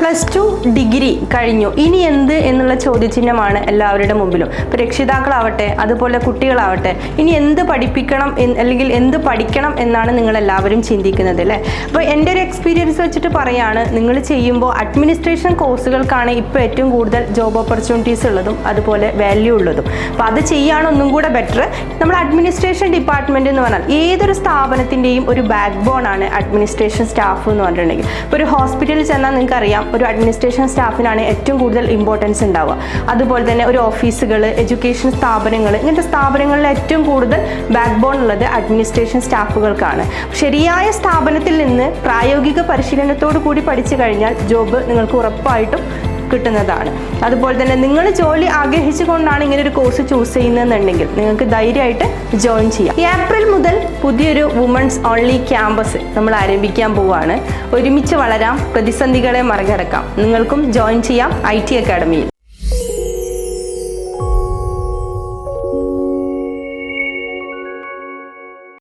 +2 degree കഴിഞ്ഞു, ഇനി എന്ത് എന്നുള്ള ചോദ്യചിഹ്നമാണ് എല്ലാവരുടെ മുമ്പിലും. ഇപ്പോൾ രക്ഷിതാക്കളാവട്ടെ അതുപോലെ കുട്ടികളാവട്ടെ, ഇനി എന്ത് പഠിപ്പിക്കണം അല്ലെങ്കിൽ എന്ത് പഠിക്കണം എന്നാണ് നിങ്ങൾ എല്ലാവരും ചിന്തിക്കുന്നത് അല്ലേ. അപ്പോൾ എൻ്റെ ഒരു എക്സ്പീരിയൻസ് വെച്ചിട്ട് പറയാണ്, നിങ്ങൾ ചെയ്യുമ്പോൾ അഡ്മിനിസ്ട്രേഷൻ കോഴ്സുകൾക്കാണ് ഇപ്പോൾ ഏറ്റവും കൂടുതൽ ജോബ് ഓപ്പർച്യൂണിറ്റീസ് ഉള്ളതും അതുപോലെ വാല്യൂ ഉള്ളതും. അപ്പോൾ അത് ചെയ്യാണ് ഒന്നും കൂടെ ബെറ്റർ. നമ്മൾ അഡ്മിനിസ്ട്രേഷൻ ഡിപ്പാർട്ട്മെൻറ്റ് എന്ന് പറഞ്ഞാൽ ഏതൊരു സ്ഥാപനത്തിൻ്റെയും ഒരു ബാക്ക് ബോൺ ആണ് അഡ്മിനിസ്ട്രേഷൻ സ്റ്റാഫ് എന്ന് പറഞ്ഞിട്ടുണ്ടെങ്കിൽ. ഇപ്പോൾ ഒരു ഹോസ്പിറ്റലിൽ ചെന്നാൽ നിങ്ങൾക്കറിയാം, ഒരു അഡ്മിനിസ്ട്രേഷൻ സ്റ്റാഫിനാണ് ഏറ്റവും കൂടുതൽ ഇമ്പോർട്ടൻസ് ഉണ്ടാവുക. അതുപോലെ തന്നെ ഒരു ഓഫീസുകൾ, എഡ്യൂക്കേഷൻ സ്ഥാപനങ്ങൾ, ഇങ്ങനത്തെ സ്ഥാപനങ്ങളിൽ ഏറ്റവും കൂടുതൽ ബാക്ക് ബോൺ ഉള്ളത് അഡ്മിനിസ്ട്രേഷൻ സ്റ്റാഫുകൾക്കാണ്. ശരിയായ സ്ഥാപനത്തിൽ നിന്ന് പ്രായോഗിക പരിശീലനത്തോടു കൂടി പഠിച്ചു കഴിഞ്ഞാൽ ജോബ് നിങ്ങൾക്ക് ഉറപ്പായിട്ടും കിട്ടുന്നതാണ്. അതുപോലെ തന്നെ നിങ്ങൾ ജോലി ആഗ്രഹിച്ചുകൊണ്ടാണ് ഇങ്ങനെ ഒരു കോഴ്സ് ചൂസ് ചെയ്യുന്നതെന്നുണ്ടെങ്കിൽ നിങ്ങൾക്ക് ധൈര്യമായിട്ട് ജോയിൻ ചെയ്യാം. ഏപ്രിൽ മുതൽ പുതിയൊരു വുമൺസ് ഓൺലി ക്യാമ്പസ് നമ്മൾ ആരംഭിക്കാൻ പോവുകയാണ്. ഒരുമിച്ച് വളരാം, പ്രതിസന്ധികളെ മറികടക്കാം. നിങ്ങൾക്കും ജോയിൻ ചെയ്യാം IT അക്കാഡമിയിൽ.